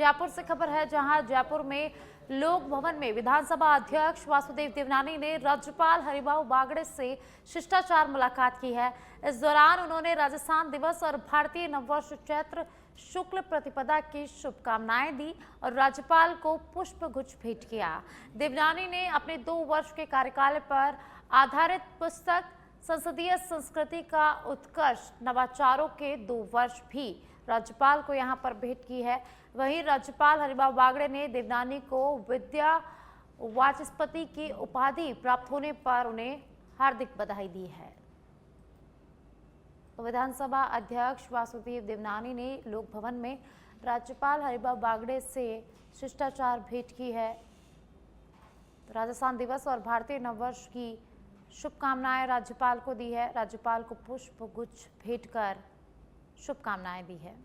जयपुर से खबर है, जहां जयपुर में लोक भवन में विधानसभा अध्यक्ष वासुदेव देवनानी ने राज्यपाल हरिभाऊ बागड़े से शिष्टाचार मुलाकात की है। इस दौरान उन्होंने राजस्थान दिवस और भारतीय नववर्ष चैत्र शुक्ल प्रतिपदा की शुभकामनाएं दी और राज्यपाल को पुष्प गुच्छ भेंट किया। देवनानी ने अपने 2 वर्ष के कार्यकाल पर आधारित पुस्तक संसदीय संस्कृति का उत्कर्ष नवाचारों के 2 वर्ष भी राज्यपाल को यहां पर भेंट की है। वहीं राज्यपाल हरिभाऊ बागड़े ने देवनानी को विद्या वाचस्पति की उपाधि प्राप्त होने पर उन्हें हार्दिक बधाई दी है। तो विधानसभा अध्यक्ष वासुदेव देवनानी ने लोक भवन में राज्यपाल हरिभाऊ बागड़े से शिष्टाचार भेंट की है। राजस्थान दिवस और भारतीय नववर्ष की शुभकामनाएं राज्यपाल को दी है। राज्यपाल को पुष्प गुच्छ भेंट कर शुभकामनाएं दी है।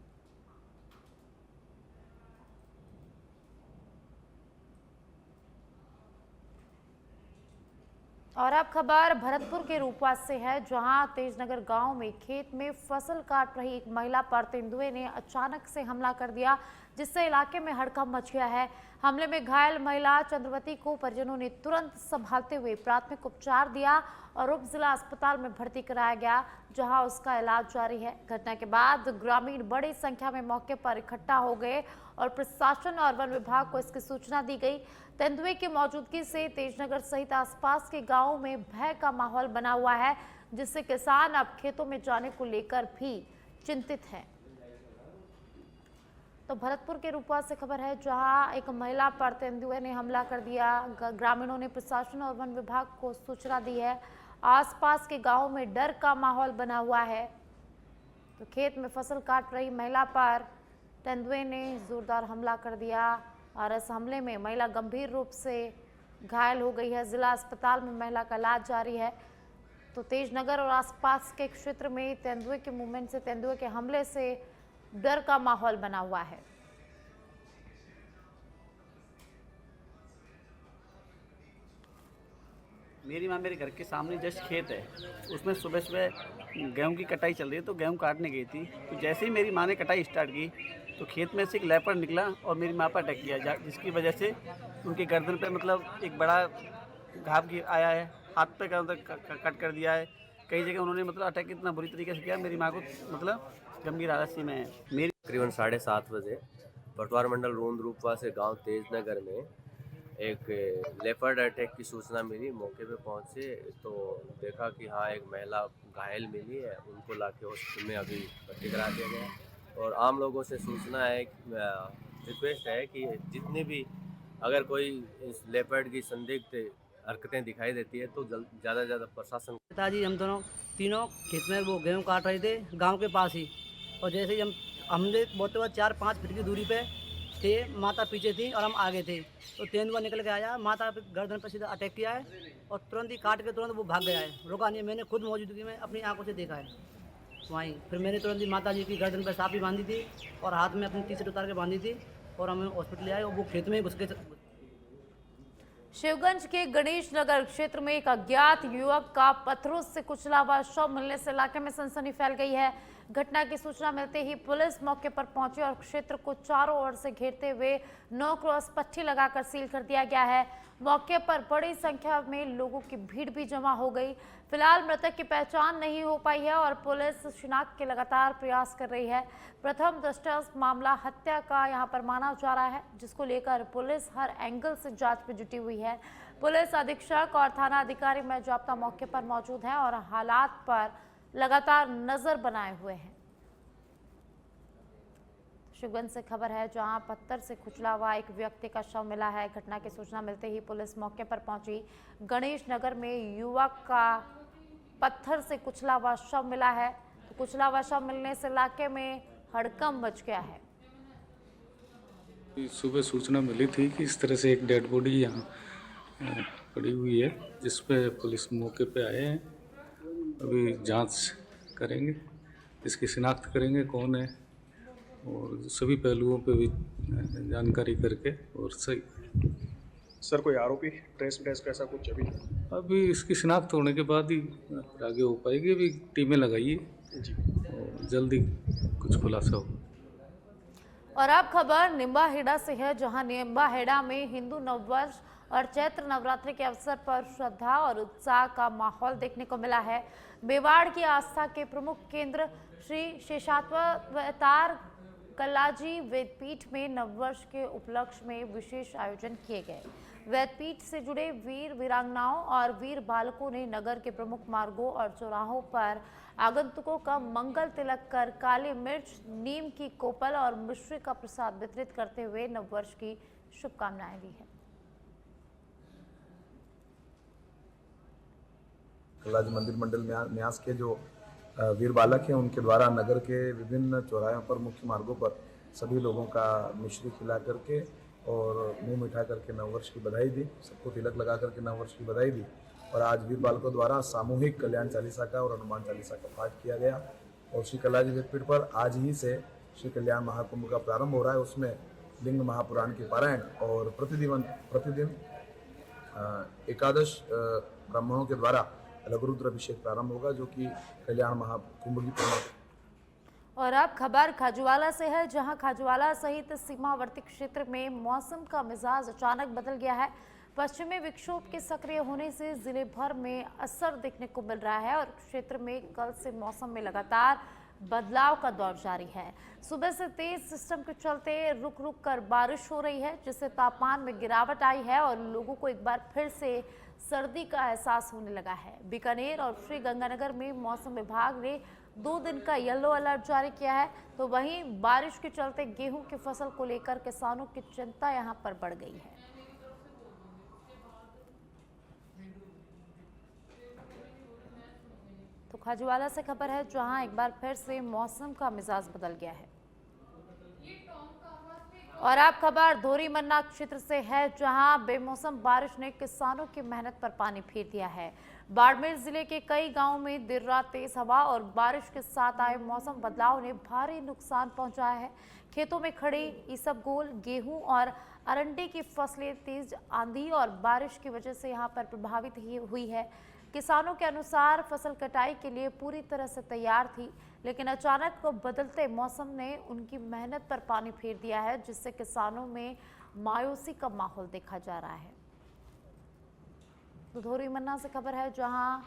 और अब खबर भरतपुर के रूपवा से है, जहां तेजनगर गांव में खेत में फसल काट रही एक महिला पर तेंदुए ने अचानक से हमला कर दिया, जिससे इलाके में हड़कंप मच गया है। हमले में घायल महिला चंद्रवती को परिजनों ने तुरंत संभालते हुए प्राथमिक उपचार दिया और उप जिला अस्पताल में भर्ती कराया गया, जहां उसका इलाज जारी है। घटना के बाद ग्रामीण बड़ी संख्या में मौके पर इकट्ठा हो गए और प्रशासन और वन विभाग को इसकी सूचना दी गई। तेंदुए की मौजूदगी से तेजनगर सहित आसपास के गांवों में भय का माहौल बना हुआ है, जिससे किसान अब खेतों में जाने को लेकर भी चिंतित हैं। तो भरतपुर के रूपवा से खबर है, जहां एक महिला पर तेंदुए ने हमला कर दिया। ग्रामीणों ने प्रशासन और वन विभाग को सूचना दी है। आसपास के गांवों में डर का माहौल बना हुआ है। तो खेत में फसल काट रही महिला पर तेंदुए ने जोरदार हमला कर दिया और इस हमले में महिला गंभीर रूप से घायल हो गई है। जिला अस्पताल में महिला का इलाज जारी है। तो तेजनगर और आसपास के क्षेत्र में तेंदुए के मूवमेंट से, तेंदुए के हमले से डर का माहौल बना हुआ है। मेरी माँ मेरे घर के सामने जस्ट खेत है, उसमें सुबह सुबह गेहूं की कटाई चल रही है, तो गेहूं काटने गई थी। तो जैसे ही मेरी माँ ने कटाई स्टार्ट की तो खेत में से एक लेपर्ड निकला और मेरी माँ पर अटैक किया, जिसकी वजह से उनके गर्दन पे मतलब एक बड़ा घाव आया है, हाथ पे कट कर दिया है। कई जगह उन्होंने मतलब अटैक इतना बुरी तरीके से किया, मेरी माँ को मतलब गंभीर हालत में है। मेरी तकरीबन 7:30 बजे बटवार मंडल रोंद रूपवा से गांव तेजनगर में एक लेपर्ड अटैक की सूचना मिली। मौके पे पहुंचे तो देखा कि हाँ, एक महिला घायल मिली है, उनको लाके हॉस्पिटल में अभी भर्ती करा दिया गया। और आम लोगों से सूचना है, रिक्वेस्ट है कि जितने भी अगर कोई इस लेपर्ड की संदिग्ध हरकतें दिखाई देती है तो ज़्यादा से ज़्यादा प्रशासन। पिताजी हम तीनों खेत में वो गेहूँ काट रहे थे गांव के पास ही, और जैसे ही हमने बहुत 4-5 फीट की दूरी पे थे, माता पीछे थी और हम आगे थे, तो तेंदुआ निकल के आया, माता पे गर्दन पर सीधा अटैक किया है और तुरंत ही काट के तुरंत वो भाग गया है, रुका नहीं। मैंने खुद मौजूदगी में अपनी आंखों से देखा है वहीं। फिर मैंने तुरंत ही माता जी की गर्दन पर साफी बांधी थी और हाथ में अपनी टी-शर्ट उतार के बांधी थी और हमें हॉस्पिटल ले आए और वो खेत में घुस के। शिवगंज के गणेश नगर क्षेत्र में एक अज्ञात युवक का पत्थरों से कुचला हुआ शव मिलने से इलाके में सनसनी फैल गई है। घटना की सूचना मिलते ही पुलिस मौके पर पहुंची और क्षेत्र को चारों ओर से घेरते हुए 9 क्रॉस पट्टी लगाकर सील कर दिया गया है। मौके पर बड़ी संख्या में लोगों की भीड़ भी जमा हो गई। फिलहाल मृतक की पहचान नहीं हो पाई है और पुलिस शिनाख्त के लगातार प्रयास कर रही है। प्रथम दृष्टया मामला हत्या का यहां पर माना जा रहा है, जिसको लेकर पुलिस हर एंगल से जांच में जुटी हुई है। पुलिस अधीक्षक और थाना अधिकारी महजाब्ता मौके पर मौजूद हैं और हालात पर लगातार नजर बनाए हुए हैं। शिवगंज से खबर है, जहां पत्थर से कुचला हुआ एक व्यक्ति का शव मिला है। घटना की सूचना मिलते ही पुलिस मौके पर पहुंची। गणेश नगर में युवक का पत्थर से कुचला हुआ शव मिला है। तो कुचला हुआ शव मिलने से इलाके में हड़कंप मच गया है। सुबह सूचना मिली थी कि इस तरह से एक डेड बॉडी यहाँ पड़ी हुई है, जिस पे पुलिस मौके पे आए हैं। अभी जांच करेंगे, इसकी शिनाख्त करेंगे कौन है और सभी पहलुओं पे भी जानकारी करके। और सही सर, कोई आरोपी ट्रेस का ऐसा कुछ अभी इसकी शिनाख्त होने के बाद ही आगे हो पाएगी। अभी टीमें लगाइए और जल्दी कुछ खुलासा हो। और अब खबर निम्बाहेड़ा से है, जहां निम्बाहेड़ा में हिंदू नववर्ष और चैत्र नवरात्रि के अवसर पर श्रद्धा और उत्साह का माहौल देखने को मिला है। मेवाड़ की आस्था के प्रमुख केंद्र श्री शेषावतार कल्लाजी वेदपीठ में नववर्ष के उपलक्ष्य में विशेष आयोजन किए गए। वेदपीठ से जुड़े वीर वीरांगनाओं और वीर बालकों ने नगर के प्रमुख मार्गों और चौराहों पर आगंतुकों का मंगल तिलक कर काली मिर्च, नीम की कोपल और मिश्री का प्रसाद वितरित करते हुए नववर्ष की शुभकामनाएं दी है। कल्लाजी मंदिर मंडल न्यास के जो वीर बालक हैं उनके द्वारा नगर के विभिन्न चौराहों पर, मुख्य मार्गों पर सभी लोगों का मिश्री खिला करके और मुंह मिठा करके नववर्ष की बधाई दी, सबको तिलक लगा करके नववर्ष की बधाई दी। और आज वीर बालकों द्वारा सामूहिक कल्याण चालीसा का और हनुमान चालीसा का पाठ किया गया। और श्री कल्लाजी वेदपीठ पर आज ही से श्री कल्याण महाकुंभ का प्रारंभ हो रहा है। उसमें लिंग महापुराण की पारायण और प्रतिदिन एकादश ब्राह्मणों के द्वारा लघुरुद्र अभिषेक प्रारंभ होगा, जो कि कल्याण महाकुंभ की प्रमुख। और अब खबर खाजूवाला से है, जहां खाजूवाला सहित सीमावर्ती क्षेत्र में मौसम का मिजाज अचानक बदल गया है। पश्चिमी विक्षोभ के सक्रिय होने से जिले भर में असर देखने को मिल रहा है और क्षेत्र में कल से मौसम में लगातार बदलाव का दौर जारी है। सुबह से तेज सिस्टम के चलते रुक रुक कर बारिश हो रही है, जिससे तापमान में गिरावट आई है और लोगों को एक बार फिर से सर्दी का एहसास होने लगा है। बीकानेर और श्री गंगानगर में मौसम विभाग ने 2 दिन का येलो अलर्ट जारी किया है, तो वहीं बारिश के चलते गेहूं की फसल को लेकर किसानों की चिंता यहां पर बढ़ गई है। तो खाजूवाला से खबर है, जहां एक बार फिर से मौसम का मिजाज बदल गया है। और आप खबर धोरी मन्ना क्षेत्र से है, जहां बेमौसम बारिश ने किसानों की मेहनत पर पानी फेर दिया है। बाड़मेर जिले के कई गांवों में देर रात तेज हवा और बारिश के साथ आए मौसम बदलाव ने भारी नुकसान पहुंचाया है। खेतों में खड़ी इसबगोल, गेहूं और अरंडी की फसलें तेज आंधी और बारिश की वजह से यहां पर प्रभावित हुई है। किसानों के अनुसार फसल कटाई के लिए पूरी तरह से तैयार थी, लेकिन अचानक बदलते मौसम ने उनकी मेहनत पर पानी फेर दिया है, जिससे किसानों में मायूसी का माहौल देखा जा रहा है। धोरी मन्ना से खबर है, जहां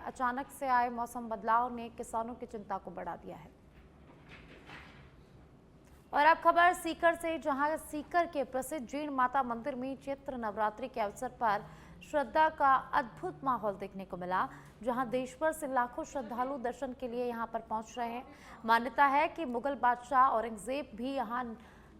अचानक से आए मौसम बदलाव ने किसानों की चिंता को बढ़ा दिया है। और अब खबर सीकर से, जहां सीकर के प्रसिद्ध जीण माता मंदिर में चैत्र नवरात्रि के अवसर पर श्रद्धा का अद्भुत माहौल देखने को मिला, जहां देश भर से लाखों श्रद्धालु दर्शन के लिए यहां पर पहुंच रहे हैं। मान्यता है कि मुगल बादशाह औरंगजेब भी यहां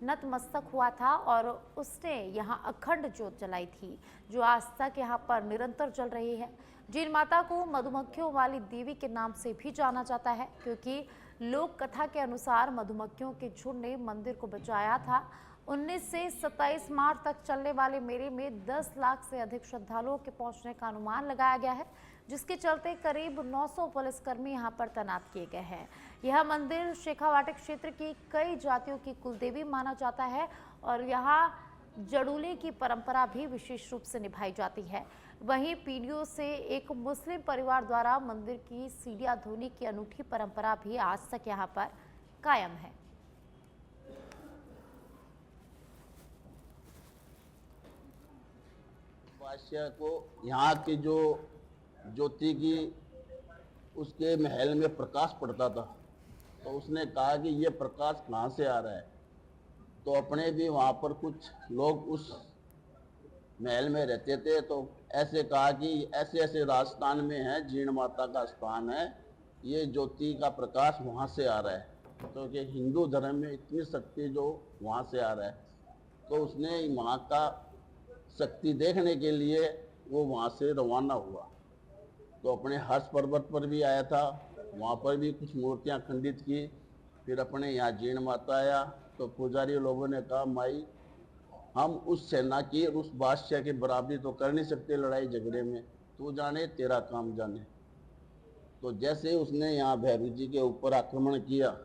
नतमस्तक हुआ था और उसने यहां अखंड ज्योत जलाई थी, जो आज तक यहां पर निरंतर जल रही है। जीण माता को मधुमक्खियों वाली देवी के नाम से भी जाना जाता है, क्योंकि लोक कथा के अनुसार मधुमक्खियों के झुंड ने मंदिर को बचाया था। 19 से 27 मार्च तक चलने वाले मेले में 10 लाख से अधिक श्रद्धालुओं के पहुंचने का अनुमान लगाया गया है, जिसके चलते करीब 900 पुलिसकर्मी यहां पर तैनात किए गए हैं। यह मंदिर शेखावाटी क्षेत्र की कई जातियों की कुलदेवी माना जाता है और यहां जड़ूले की परंपरा भी विशेष रूप से निभाई जाती है। वहीं पीढ़ियों से एक मुस्लिम परिवार द्वारा मंदिर की सीढ़ियां धोने की अनूठी परंपरा भी आज तक यहां पर कायम है। बादशाह को यहाँ की जो ज्योति की उसके महल में प्रकाश पड़ता था, तो उसने कहा कि ये प्रकाश कहाँ से आ रहा है। तो अपने भी वहाँ पर कुछ लोग उस महल में रहते थे, तो ऐसे कहा कि ऐसे ऐसे राजस्थान में है, जीण माता का स्थान है, ये ज्योति का प्रकाश वहाँ से आ रहा है, तो कि हिंदू धर्म में इतनी शक्ति जो वहाँ से आ रहा है। तो उसने वहाँ का शक्ति देखने के लिए वो वहाँ से रवाना हुआ, तो अपने हर्ष पर्वत पर भी आया था, वहाँ पर भी कुछ मूर्तियाँ खंडित की। फिर अपने यहाँ जीण माता आया, तो पुजारी लोगों ने कहा, माई हम उस सेना की उस बादशाह की बराबरी तो कर नहीं सकते लड़ाई झगड़े में, तू जाने तेरा काम जाने। तो जैसे उसने यहाँ भैरव जी के ऊपर आक्रमण किया,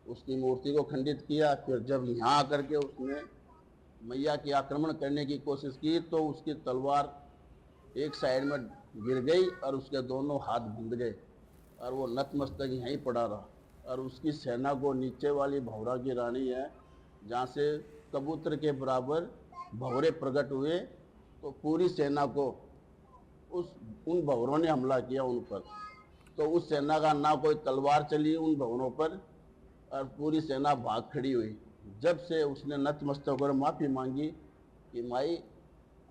उसकी मूर्ति को खंडित किया, फिर जब यहाँ आकर के उसने मैया की आक्रमण करने की कोशिश की, तो उसकी तलवार एक साइड में गिर गई और उसके दोनों हाथ बंध गए और वो नतमस्तक यहीं पड़ा रहा। और उसकी सेना को नीचे वाली भौरा की रानी है, जहाँ से कबूतर के बराबर भौरे प्रकट हुए, तो पूरी सेना को उन भौरों ने हमला किया उन पर। तो उस सेना का ना कोई तलवार चली उन भवनों पर, और पूरी सेना भाग खड़ी हुई। जब से उसने नतमस्तक होकर माफ़ी मांगी कि माई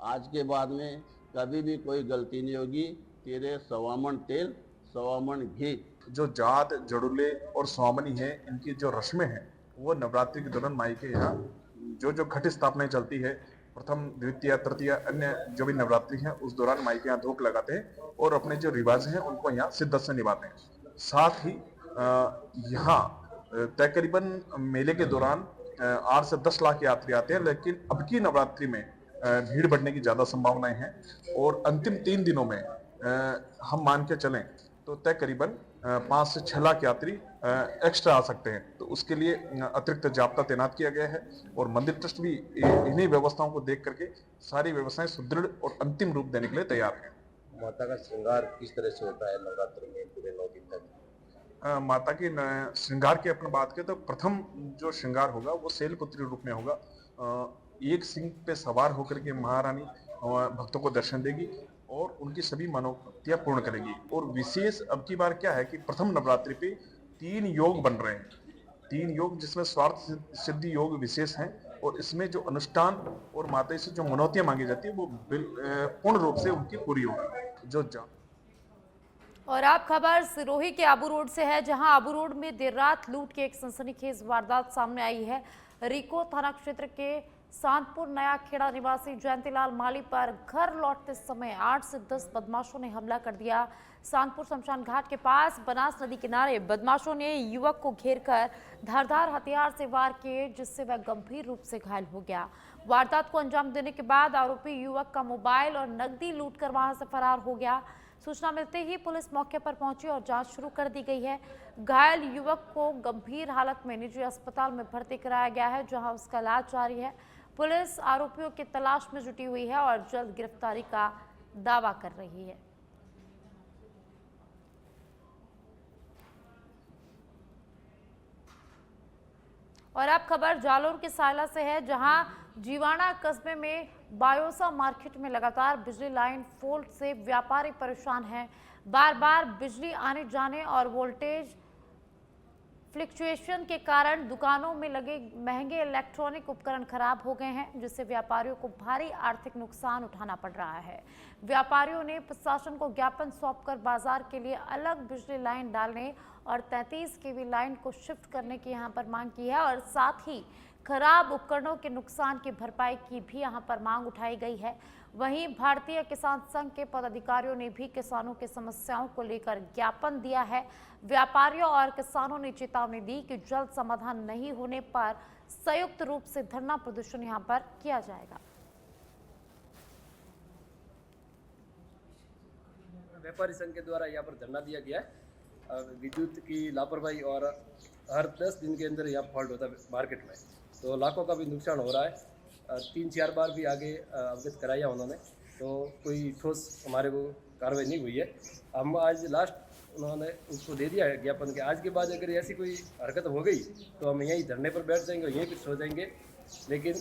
आज के बाद में कभी भी कोई गलती नहीं होगी, तेरे सवामन तेल सवामन घी। जो जात जड़ुले और स्वामनी है, इनकी जो रस्में हैं वो नवरात्रि के दौरान माई के यहाँ जो घट स्थापनाएं चलती है, प्रथम द्वितीय तृतीय अन्य जो भी नवरात्रि है उस दौरान माई के यहाँ धूप लगाते हैं और अपने जो रिवाज हैं उनको यहाँ शिद्दत से निभाते हैं। साथ ही यहाँ तकरीबन मेले के दौरान 8 से 10 लाख यात्री आते हैं, लेकिन अब की नवरात्रि में भीड़ बढ़ने की ज़्यादा संभावनाएं हैं और अंतिम 3 दिनों में हम मान के चलें तो तकरीबन 5 से 6 लाख यात्री एक्स्ट्रा आ सकते हैं। तो उसके लिए अतिरिक्त जाब्ता तैनात किया गया है और मंदिर ट्रस्ट भी इन्हीं व्यवस्थाओं को देख करके सारी व्यवस्थाएं सुदृढ़ और अंतिम रूप देने के लिए तैयार है। माता का श्रृंगार किस तरह से होता है नवरात्रि में पूरे 9 दिन तक? माता की श्रृंगार की अपनी बात करें तो प्रथम जो श्रृंगार होगा वो शैलपुत्री रूप में होगा। एक सिंह पे सवार होकर के महारानी भक्तों को दर्शन देगी और उनकी सभी मनोकामनाएं पूर्ण करेगी। और विशेष अब की बार क्या है कि प्रथम नवरात्रि पे 3 योग बन रहे हैं, 3 योग जिसमें स्वार्थ सिद्धि योग विशेष हैं और इसमें जो अनुष्ठान और माता से जो मनौतियां मांगी जाती है वो पूर्ण रूप से उनकी पूरी होगी। और आप खबर सिरोही के आबू रोड से है, जहां आबू रोड में देर रात लूट की एक सनसनीखेज वारदात सामने आई है। रिको थाना क्षेत्र के सांतपुर नया खेड़ा निवासी जयंतीलाल माली पर घर लौटते समय 8 से 10 बदमाशों ने हमला कर दिया। सांतपुर शमशान घाट के पास बनास नदी किनारे बदमाशों ने युवक को घेरकर धारदार हथियार से वार किए, जिससे वह गंभीर रूप से घायल हो गया। वारदात को अंजाम देने के बाद आरोपी युवक का मोबाइल और नकदी लूटकर वहां से फरार हो गया। सूचना मिलते ही पुलिस मौके पर पहुंची और जांच शुरू कर दी गई है। घायल युवक को गंभीर हालत में निजी अस्पताल में भर्ती कराया गया है, जहां उसका इलाज जारी है। पुलिस आरोपियों की तलाश में जुटी हुई है और जल्द गिरफ्तारी का दावा कर रही है। और अब खबर जालोर के सायला से है, जहां जीवाणा कस्बे में बायोसा मार्केट में लगातार बिजली लाइन फॉल्ट से व्यापारी परेशान हैं। बार बार बिजली आने जाने और वोल्टेज फ्लक्चुएशन के कारण दुकानों में लगे महंगे इलेक्ट्रॉनिक उपकरण खराब हो गए हैं, जिससे व्यापारियों को भारी आर्थिक नुकसान उठाना पड़ रहा है। व्यापारियों ने प्रशासन को ज्ञापन सौंपकर बाजार के लिए अलग बिजली लाइन डालने और 33 केवी लाइन को शिफ्ट करने की यहां पर मांग की है और साथ ही खराब उपकरणों के नुकसान की भरपाई की भी यहां पर मांग उठाई गई है। वहीं भारतीय किसान संघ के पदाधिकारियों ने भी किसानों की समस्याओं को लेकर ज्ञापन दिया है। व्यापारियों और किसानों ने चेतावनी दी कि जल्द समाधान नहीं होने पर संयुक्त रूप से धरना प्रदर्शन यहां पर किया जाएगा। व्यापारी संघ के द्वारा यहाँ पर धरना दिया गया है। विद्युत की लापरवाही और हर 10 दिन के अंदर यहाँ फॉल्ट होता है मार्केट में, तो लाखों का भी नुकसान हो रहा है। 3-4 बार भी आगे अवगत कराया उन्होंने, तो कोई ठोस हमारे को कार्रवाई नहीं हुई है। हम आज लास्ट उन्होंने उसको दे दिया है ज्ञापन के, आज के बाद अगर ऐसी कोई हरकत हो गई तो हम यहीं धरने पर बैठ जाएंगे और यहीं पर सो जाएंगे। लेकिन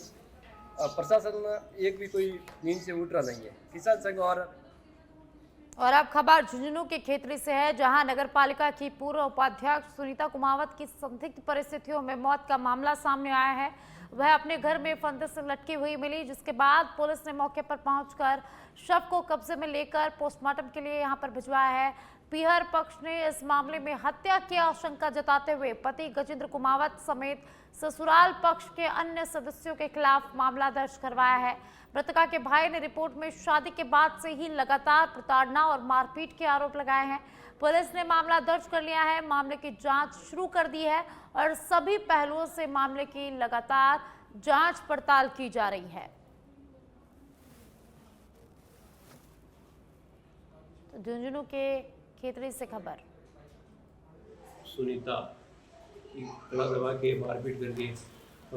प्रशासन एक भी कोई नींद से उठ रहा नहीं है। किसान संघ और अब खबर झुंझुनू के खेतरी से है, जहां नगरपालिका की पूर्व उपाध्यक्ष सुनीता कुमावत की संदिग्ध परिस्थितियों में मौत का मामला सामने आया है। वह अपने घर में फंदे से लटकी हुई मिली, जिसके बाद पुलिस ने मौके पर पहुंचकर शव को कब्जे में लेकर पोस्टमार्टम के लिए यहां पर भिजवाया है। पीहर पक्ष ने इस मामले में हत्या की आशंका जताते हुए पति गजेंद्र कुमावत समेत ससुराल पक्ष के अन्य सदस्यों के खिलाफ मामला दर्ज करवाया है। मृतका के भाई ने रिपोर्ट में शादी के बाद से ही लगातार प्रताड़ना और मारपीट के आरोप लगाए हैं। पुलिस ने मामला दर्ज कर लिया है, मामले की जांच शुरू कर दी है और सभी पहलुओं से मामले की लगातार जांच पड़ताल की जा रही है। तो झुंझुनू के खेतरी से खबर। सुनीता गला दबा के मारपीट करके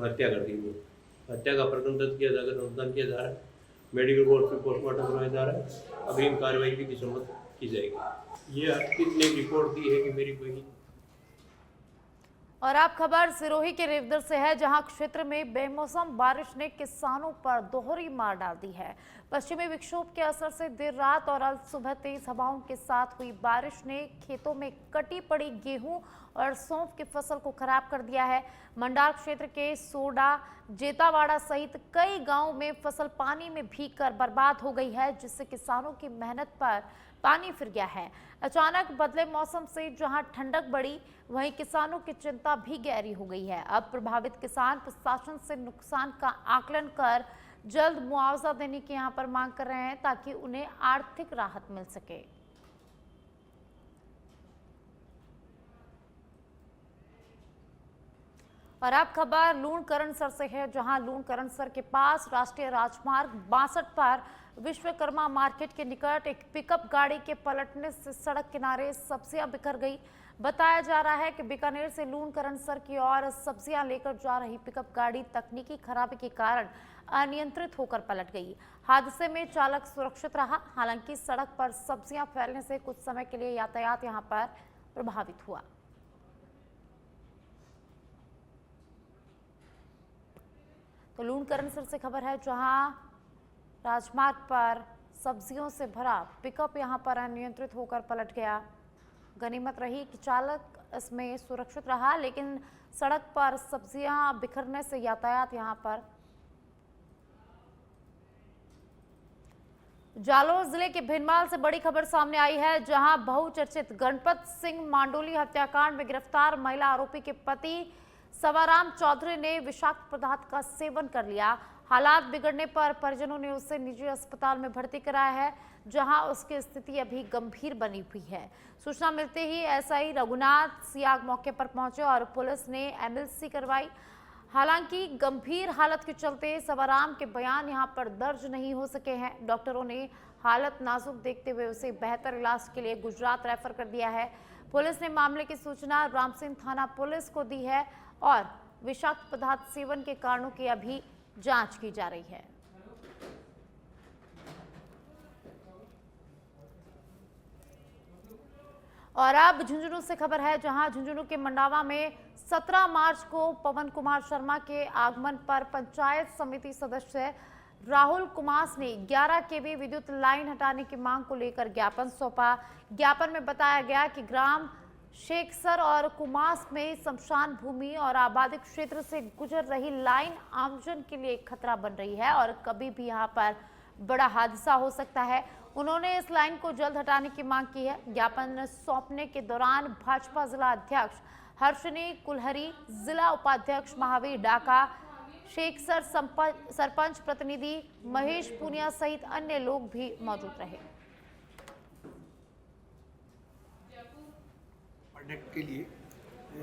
हत्या कर दी गई। हत्या का प्रकरण दर्ज किया जाकर अनुसंधान किया जा रहा है। मेडिकल बोर्ड से पोस्टमार्टम करवाया जा रहा है। अग्रिम कार्रवाई की सम्मत की जाएगी। ये ने रिपोर्ट दी है कि मेरी कोई और आप खबर सिरोही के रेवदर से है, जहां क्षेत्र में बेमौसम बारिश ने किसानों पर दोहरी मार डाल दी है। पश्चिमी विक्षोभ के असर से देर रात और आज सुबह तेज हवाओं के साथ हुई बारिश ने खेतों में कटी पड़ी गेहूं और सौंफ की फसल को खराब कर दिया है। मंडार क्षेत्र के सोडा, जेतावाड़ा सहित कई गांवों में फसल पानी में भीगकर बर्बाद हो गई है, जिससे किसानों की मेहनत पर पानी फिर गया है। अचानक बदले मौसम से जहां ठंडक बढ़ी, वहीं किसानों की चिंता भी गहरी हो गई है। अब प्रभावित किसान प्रशासन से नुकसान का आकलन कर जल्द मुआवजा देने की यहां पर मांग कर रहे हैं, ताकि उन्हें आर्थिक राहत मिल सके। और अब खबर लूणकरणसर से है, जहां लूणकरणसर के पास राष्ट्रीय राजमार्ग 62 पर विश्वकर्मा मार्केट के निकट एक पिकअप गाड़ी के पलटने से सड़क किनारे सब्जियां बिखर गई। बताया जा रहा है कि बीकानेर से लूणकरणसर की ओर सब्जियां लेकर जा रही पिकअप गाड़ी तकनीकी खराबी के कारण अनियंत्रित होकर पलट गई। हादसे में चालक सुरक्षित रहा। हालांकि सड़क पर सब्जियां फैलने से कुछ समय के लिए यातायात यहां पर प्रभावित हुआ। तो लूणकरणसर से खबर है, जहां राजमार्ग पर सब्जियों से भरा पिकअप यहां पर अनियंत्रित होकर पलट गया। गनीमत रही कि चालक इसमें सुरक्षित रहा, लेकिन सड़क पर सब्जियां बिखरने से यातायात यहां पर। जालौर जिले के भिनमाल से बड़ी खबर सामने आई है, जहां बहुचर्चित गणपत सिंह मांडोली हत्याकांड में गिरफ्तार महिला आरोपी के पति सवाराम चौधरी ने विषाक्त पदार्थ का सेवन कर लिया। हालात बिगड़ने पर परिजनों ने उसे निजी अस्पताल में भर्ती कराया है, जहां उसकी स्थिति अभी गंभीर बनी हुई है। सूचना मिलते ही एसआई रघुनाथ सियाग मौके पर पहुंचे और पुलिस ने एमएलसी करवाई। हालांकि गंभीर हालत के चलते सवाराम के बयान यहां पर दर्ज नहीं हो सके हैं। डॉक्टरों ने हालत नाजुक देखते हुए उसे बेहतर इलाज के लिए गुजरात रेफर कर दिया है। पुलिस ने मामले की सूचना रामसिंह थाना पुलिस को दी है और विषाक्त पदार्थ सेवन के कारणों की अभी जांच की जा रही है। और अब झुंझुनू से खबर है, जहां झुंझुनू के मंडावा में 17 मार्च को पवन कुमार शर्मा के आगमन पर पंचायत समिति सदस्य राहुल कुमास ने 11 केवी विद्युत लाइन हटाने की मांग को लेकर ज्ञापन सौंपा। ज्ञापन में बताया गया कि ग्राम शेखसर और कुमास में शमशान भूमि और आबादी क्षेत्र से गुजर रही लाइन आमजन के लिए खतरा बन रही है और कभी भी यहां पर बड़ा हादसा हो सकता है। उन्होंने इस लाइन को जल्द हटाने की मांग की है। ज्ञापन सौंपने के दौरान भाजपा जिला अध्यक्ष हर्षिनी कुलहरी, जिला उपाध्यक्ष महावीर डाका, शेखसर सरपंच प्रतिनिधि महेश पुनिया सहित अन्य लोग भी मौजूद रहे। प्रोडक्ट के लिए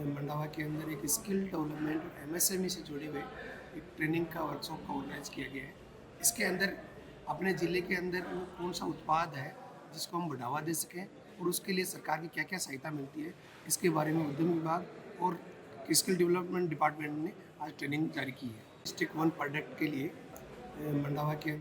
मंडावा के अंदर एक स्किल डेवलपमेंट और एमएसएमई से जुड़े हुए एक ट्रेनिंग का वर्कशॉप का ऑर्गेनाइज किया गया है। इसके अंदर अपने ज़िले के अंदर वो कौन सा उत्पाद है जिसको हम बढ़ावा दे सकें और उसके लिए सरकार की क्या क्या सहायता मिलती है, इसके बारे में उद्यम विभाग और स्किल डेवलपमेंट डिपार्टमेंट ने आज ट्रेनिंग जारी की है। स्टिक 1 प्रोडक्ट के लिए मंडावा के